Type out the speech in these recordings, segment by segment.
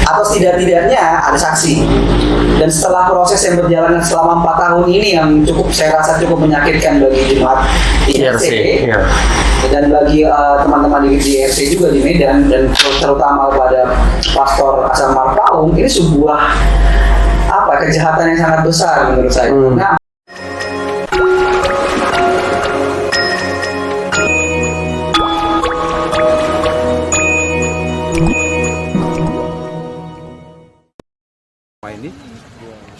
atau setidak-tidaknya ada saksi. Dan setelah proses yang berjalan selama 4 tahun ini yang saya rasa cukup menyakitkan bagi jemaat IRC ya. dan bagi teman-teman di IRC juga di Medan, dan terutama kepada Pastor Hasan Marpaung, ini sebuah kejahatan yang sangat besar menurut saya. Nah, ini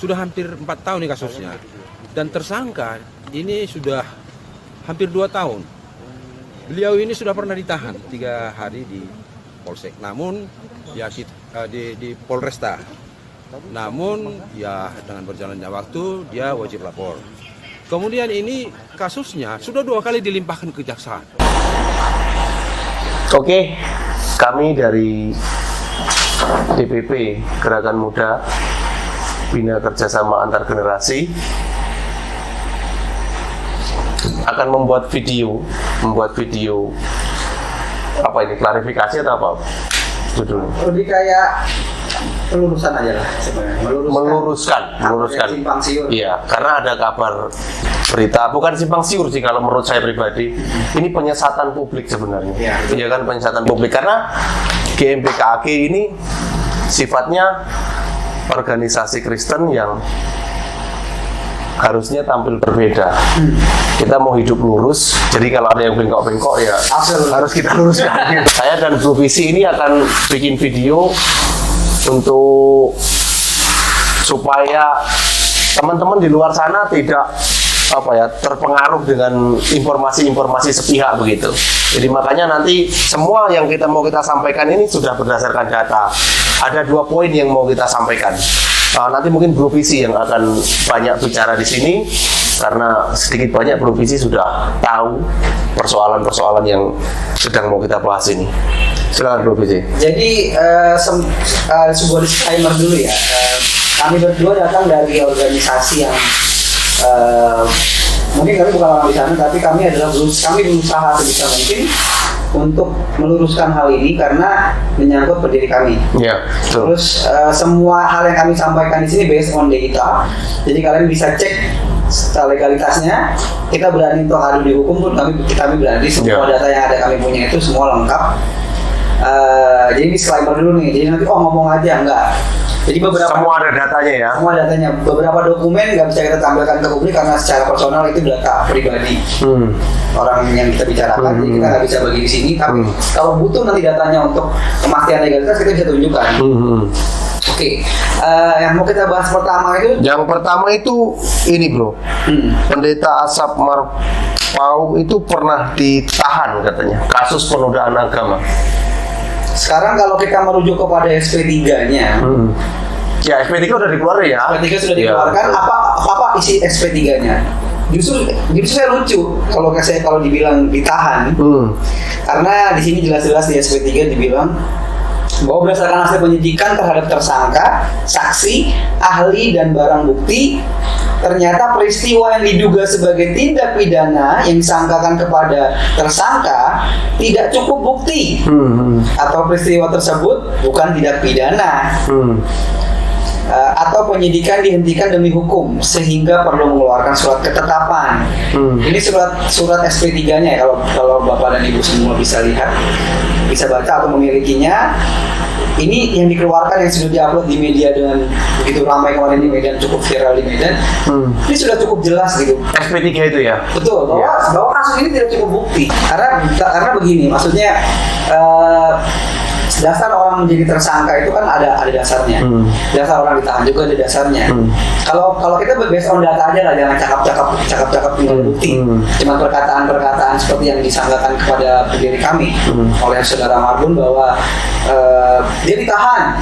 sudah hampir 4 tahun nih kasusnya, dan tersangka ini sudah hampir 2 tahun. Beliau ini sudah pernah ditahan 3 hari di Polsek, namun ya di Polresta. Namun ya dengan berjalannya waktu dia wajib lapor. Kemudian ini kasusnya sudah 2 kali dilimpahkan ke jaksa. Oke, kami dari DPP Gerakan Muda Bina Kerjasama Antar Generasi akan membuat video apa ini, klarifikasi atau apa judulnya? lebih kayak pelurusan aja lah sebenarnya. Meluruskan. Simpang siur. Iya, karena ada kabar berita, bukan simpang siur sih kalau menurut saya pribadi. Ini penyesatan publik sebenarnya. Iya kan, penyesatan publik, karena GMBKAG ini sifatnya organisasi Kristen yang harusnya tampil berbeda. Kita mau hidup lurus, jadi kalau ada yang bengkok-bengkok ya harus kita luruskan. Saya dan Bro Visi ini akan bikin video untuk supaya teman-teman di luar sana tidak terpengaruh dengan informasi-informasi sepihak begitu. Jadi makanya nanti semua yang mau kita sampaikan ini sudah berdasarkan data. Ada 2 poin yang mau kita sampaikan. Nanti mungkin Bro Visi yang akan banyak bicara di sini, karena sedikit banyak Bro Visi sudah tahu persoalan-persoalan yang sedang mau kita bahas ini. Silakan Bro Visi. Jadi sebuah disclaimer dulu ya. Kami berdua datang dari organisasi yang mungkin kami bukan orang di sana, tapi kami berusaha sebisa mungkin untuk meluruskan hal ini karena menyangkut berdiri kami. Ya, betul. Terus semua hal yang kami sampaikan di sini based on data. Jadi kalian bisa cek secara legalitasnya. Kita berani untuk adu di hukum pun kami berani. Semua data yang ada kami punya itu semua lengkap. Jadi disclaimer dulu nih. Jadi nanti ngomong aja enggak. Jadi semua ada datanya ya. Semua datanya. Beberapa dokumen nggak bisa kita tampilkan ke publik karena secara personal itu data pribadi orang yang kita bicarakan. Jadi kita nggak bisa bagi di sini. Tapi kalau butuh nanti datanya untuk kemastian legalitas, kita bisa tunjukkan. Oke. Yang mau kita bahas pertama itu. Yang pertama itu ini Bro. Pendeta Asap Marpaung itu pernah ditahan katanya, kasus penodaan agama. Sekarang kalau kita merujuk kepada SP3-nya, ya SP3 udah dikeluarin ya. SP3 sudah dikeluarkan. Apa isi SP3-nya? Justru saya lucu kalau dibilang ditahan, karena di sini jelas-jelas di SP3 dibilang bahwa berdasarkan hasil penyidikan terhadap tersangka, saksi, ahli, dan barang bukti, ternyata peristiwa yang diduga sebagai tindak pidana yang disangkakan kepada tersangka tidak cukup bukti, atau peristiwa tersebut bukan tindak pidana, atau penyidikan dihentikan demi hukum sehingga perlu mengeluarkan surat ketetapan. Ini surat SP3-nya ya, kalau Bapak dan Ibu semua bisa lihat, bisa baca atau memilikinya. Ini yang dikeluarkan, yang sudah diupload di media dengan begitu ramai kemarin di Medan, cukup viral di Medan. Ini sudah cukup jelas gitu. SP3 itu ya? Betul, bahwa kasus ini tidak cukup bukti. Karena begini, maksudnya dasar orang menjadi tersangka itu kan ada dasarnya. Dasar orang ditahan juga ada dasarnya. Kalau kita based on data aja lah, jangan cakap-cakap tinggal bukti. Cuma perkataan-perkataan seperti yang disangkakan kepada pendiri kami oleh saudara Marbun bahwa dia ditahan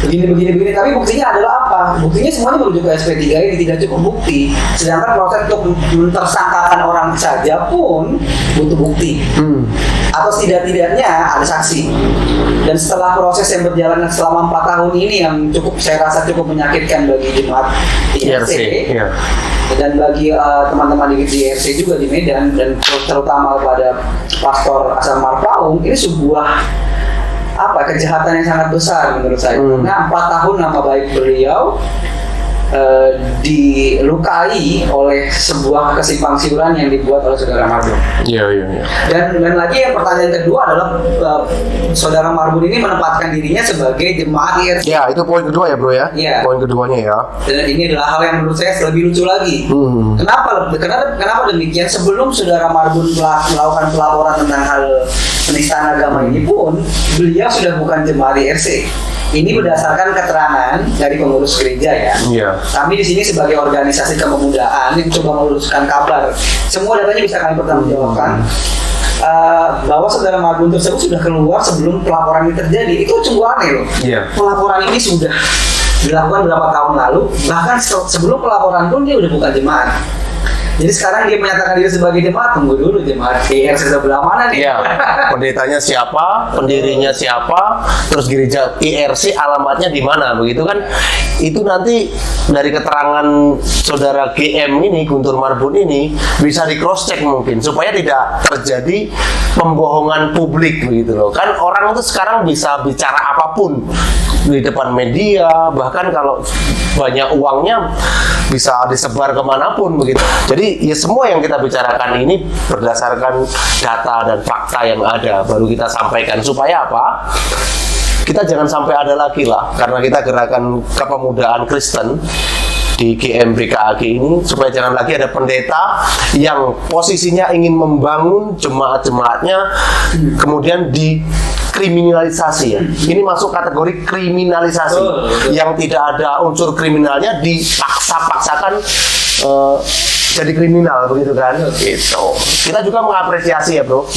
begini, tapi buktinya adalah apa? Buktinya semuanya merujuk ke SP3 ini, tidak cukup bukti. Sedangkan proses untuk mentersangkakan orang saja pun butuh bukti. Atau setidak-tidaknya ada saksi. Dan setelah proses yang berjalan selama 4 tahun ini yang saya rasa cukup menyakitkan bagi jemaat IRC, dan bagi teman-teman di IRC juga di Medan, dan terutama kepada Pastor Hasan Marpaung, ini sebuah kejahatan yang sangat besar menurut saya. Nah, 4 tahun nama baik beliau dilukai oleh sebuah kesimpang siuran yang dibuat oleh saudara Marbun. Iya. Dan lagi yang pertanyaan kedua adalah saudara Marbun ini menempatkan dirinya sebagai jemaat IRC. Ya, itu poin kedua ya bro ya. Iya. Poin keduanya ya. Dan ini adalah hal yang menurut saya lebih lucu lagi. Kenapa demikian? Sebelum saudara Marbun melakukan pelaporan tentang hal penistaan agama ini pun, beliau sudah bukan jemaat IRC. Ini berdasarkan keterangan dari pengurus gereja ya. Iya. Kami di sini sebagai organisasi kepemudaan yang coba meluruskan kabar. Semua datanya bisa kami pertanggungjawabkan. Bahwa saudara Marbun tersebut sudah keluar sebelum pelaporan ini terjadi. Itu sungguh aneh loh. Iya. Pelaporan ini sudah dilakukan berapa tahun lalu, bahkan sebelum pelaporan pun dia udah bukan jemaat. Jadi sekarang dia menyatakan diri sebagai jemaat, tunggu dulu jemaat IRC sebelah mana nih? Iya. Pendetanya siapa, pendirinya siapa, terus gereja IRC alamatnya di mana, begitu kan? Itu nanti dari keterangan saudara GM ini, Guntur Marbun ini bisa di cross check mungkin supaya tidak terjadi pembohongan publik begitu loh. Kan orang itu sekarang bisa bicara apapun di depan media, bahkan kalau banyak uangnya bisa disebar kemanapun begitu. Jadi ya semua yang kita bicarakan ini berdasarkan data dan fakta yang ada baru kita sampaikan supaya apa? Kita jangan sampai ada lagi lah, karena kita gerakan kepemudaan Kristen di GMBKAG ini supaya jangan lagi ada pendeta yang posisinya ingin membangun jemaat-jemaatnya kemudian dikriminalisasi ya. Ini masuk kategori kriminalisasi yang tidak ada unsur kriminalnya dipaksa-paksakan jadi kriminal begitu kan. Gitu. Kita juga mengapresiasi ya bro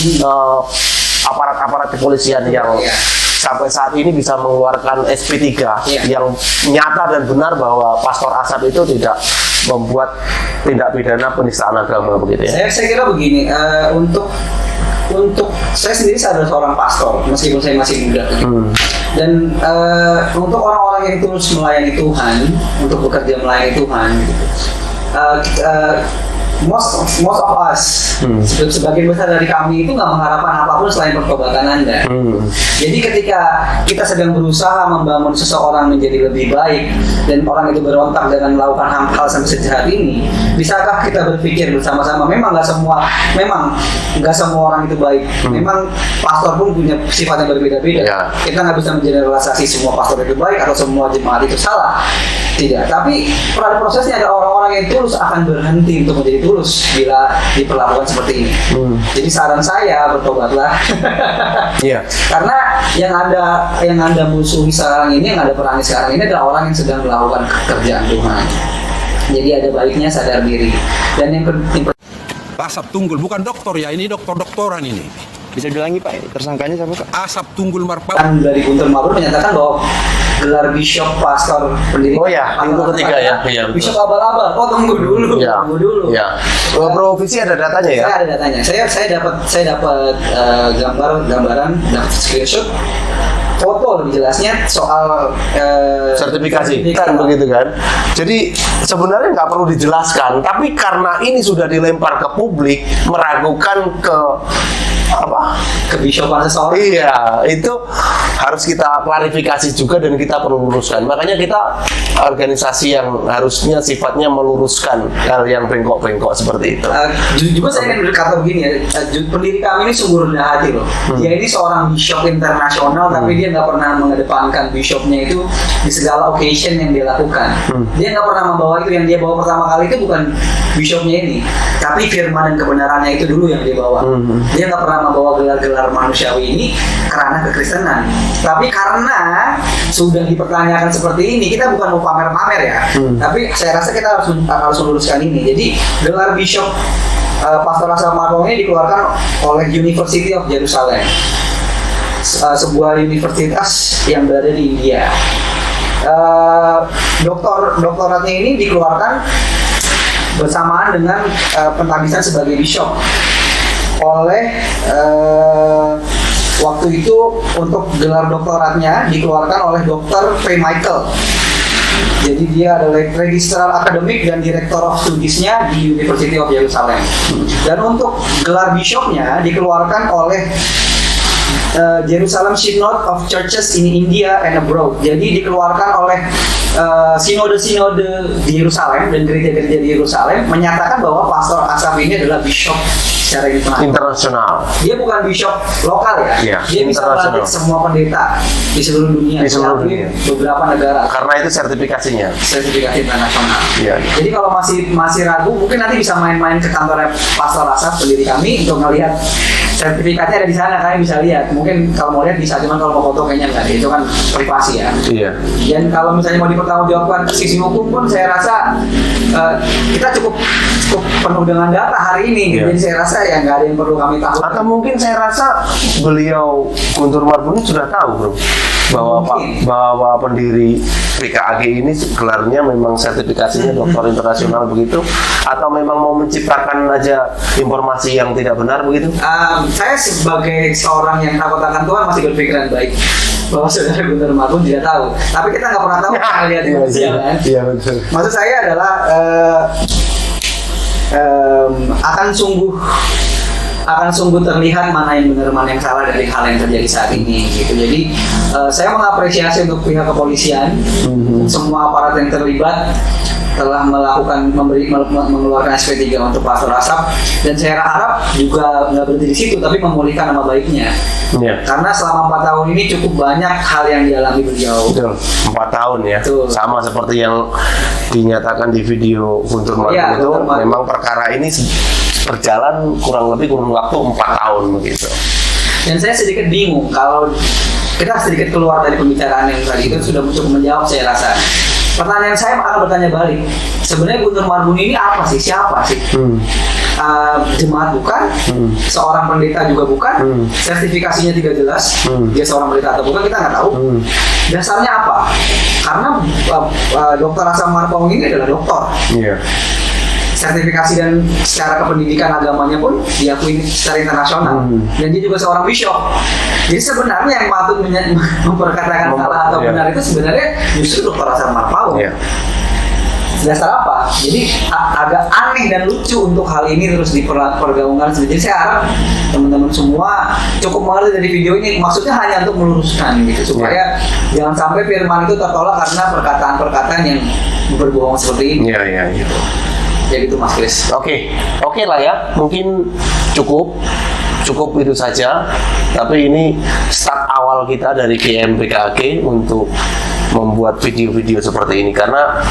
aparat-aparat kepolisian yang sampai saat ini bisa mengeluarkan SP3 yang nyata dan benar bahwa Pastor Asap itu tidak membuat tindak pidana penistaan agama begitu ya. Saya kira begini, untuk saya sendiri adalah seorang pastor meskipun saya masih muda. Dan untuk orang-orang yang tulus melayani Tuhan, untuk bekerja melayani Tuhan, most of us, sebagian besar dari kami itu nggak mengharapkan apapun selain pertobatan Anda. Jadi ketika kita sedang berusaha membangun seseorang menjadi lebih baik dan orang itu berontak dengan melakukan hal sampai sejahat ini, bisakah kita berpikir bersama-sama? Memang nggak semua orang itu baik. Memang pastor pun punya sifat yang berbeda-beda. Kita nggak bisa mengeneralisasi semua pastor itu baik atau semua jemaat itu salah. Tidak. Tapi pada prosesnya ada orang-orang yang tulus akan berhenti untuk menjadi tulus bila diperlakukan seperti ini. Jadi saran saya bertobatlah. Karena yang anda musuhi sekarang ini, yang ada perangi sekarang ini adalah orang yang sedang melakukan pekerjaan Tuhan. Jadi ada baiknya sadar diri. Dan yang Asap Tunggul bukan dokter ya, ini dokter-doktoran ini. Bisa bilangi Pak, tersangkanya siapa Pak? Asap Tunggul Marpa. Dari Guntur Marbun menyatakan bahwa gelar bishop pastor pendiri. Oh ya, itu ketiga ya. Bishop abal-abal. Oh tunggu dulu. Tunggu dulu. Ya. Provisi ada datanya ya? Saya ada datanya. Saya dapat gambaran, dapat screenshot, foto lebih jelasnya soal sertifikasi kan begitu kan. Jadi sebenarnya nggak perlu dijelaskan, tapi karena ini sudah dilempar ke publik, meragukan kebishopan seseorang. Iya, itu harus kita klarifikasi juga dan kita perlu luruskan. Makanya kita organisasi yang harusnya sifatnya meluruskan hal yang bengkok-bengkok seperti itu. Juga saya ingin berkata begini ya, pendiri kami ini sungguh rendah hati loh. Dia ini seorang bishop internasional, tapi dia nggak pernah mengedepankan bishopnya itu di segala occasion yang dia lakukan. Dia nggak pernah membawa itu. Yang dia bawa pertama kali itu bukan bishopnya ini, tapi firman dan kebenarannya itu dulu yang dia bawa. Dia nggak pernah membawa gelar-gelar manusiawi ini karena kekristenan, tapi karena sudah dipertanyakan seperti ini, kita bukan mau pamer-pamer ya, tapi saya rasa kita harus meluruskan ini. Jadi gelar bishop Pastor Asap Marbun ini dikeluarkan oleh University of Jerusalem, sebuah universitas yang berada di India. Doktoratnya ini dikeluarkan bersamaan dengan pentagisan sebagai bishop oleh waktu itu. Untuk gelar doktoratnya dikeluarkan oleh Dr. P. Michael. Jadi dia adalah registrar akademik dan direktur of studiesnya di University of Jerusalem. Dan untuk gelar bishopnya dikeluarkan oleh Jerusalem Synod of Churches in India and Abroad. Jadi dikeluarkan oleh sinode-sinode di Yerusalem dan gereja-gereja di Yerusalem menyatakan bahwa Pastor Asaf ini adalah bishop secara Internasional. Dia bukan bishop lokal ya. Iya, Dia bisa melatih internasional. semua pendeta di seluruh dunia. Di seluruh Di dunia. beberapa negara. Karena itu sertifikasinya. Sertifikasi internasional. Iya. Jadi kalau masih ragu, mungkin nanti bisa main-main ke kantor Pastor Asaf pendiri kami untuk ngelihat sertifikatnya ada di sana, kalian bisa lihat. Mungkin kalau mau lihat bisa, cuman kalau mau foto kayaknya enggak. Itu kan privasi ya. Iya. Dan kalau misalnya mau dipertanggungjawabkan sisi hukum pun saya rasa kita cukup penuh dengan data hari ini. Iya. Jadi saya rasa ya nggak ada yang perlu kami takut. Atau mungkin saya rasa beliau Guntur Marbuni sudah tahu bro bahwa pendiri PKAG ini gelarnya memang sertifikasinya doktor internasional begitu, atau memang mau menciptakan aja informasi yang tidak benar begitu? Saya sebagai seorang yang takut akan Tuhan masih berpikiran baik bahwa saudara Guntur Marbun tidak tahu. Tapi kita nggak pernah tahu kita lihat di manusia kan. Iya betul. Maksud saya adalah akan sungguh terlihat mana yang benar mana yang salah dari hal yang terjadi saat ini gitu. Jadi saya mengapresiasi untuk pihak kepolisian, semua aparat yang terlibat telah mengeluarkan SP3 untuk Pastor Asaf, dan saya harap juga nggak berhenti di situ tapi memulihkan nama baiknya. Iya. Karena selama 4 tahun ini cukup banyak hal yang dialami beliau. Betul. 4 tahun ya. Betul. Sama seperti yang dinyatakan di video Guntur Marbun Iya, itu, Guntur Marbun. memang perkara ini berjalan kurang waktu 4 tahun begitu. Dan saya sedikit bingung kalau kita sedikit keluar dari pembicaraan yang tadi itu sudah cukup menjawab saya rasa. Pertanyaan saya akan bertanya balik. Sebenarnya Guntur Marbun ini apa sih? Siapa sih? Jemaat bukan, seorang pendeta juga bukan, sertifikasinya tidak jelas, dia seorang pendeta atau bukan kita nggak tahu. Dasarnya apa? Karena Dr. Asaf Marpaung ini adalah doktor. Iya. Sertifikasi dan secara kependidikan agamanya pun diakui secara internasional, dan dia juga seorang bishop. Jadi sebenarnya yang patut memperkatakan salah atau benar itu sebenarnya justru Dr. Asaf Marpaung. Iya. Dasar apa? Jadi agak aneh dan lucu untuk hal ini terus dipergaungkan. Jadi saya harap teman-teman semua cukup mengerti dari video ini. Maksudnya hanya untuk meluruskan gitu, supaya jangan sampai firman itu tertolak karena perkataan-perkataan yang berbohong seperti ini. Iya. Ya gitu Mas Chris. Oke lah ya, mungkin cukup itu saja. Tapi ini start awal kita dari GMPKAG untuk membuat video-video seperti ini, karena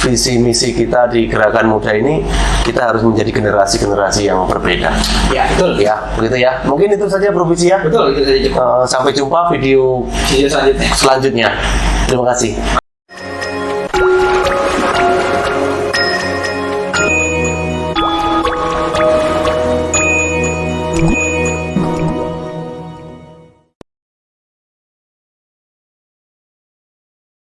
visi misi kita di Gerakan Muda ini, kita harus menjadi generasi yang berbeda. Ya betul. Ya begitu ya. Mungkin itu saja Bro Bisi ya. Betul, itu saja cukup. Sampai jumpa video Video selanjutnya. selanjutnya. Terima kasih.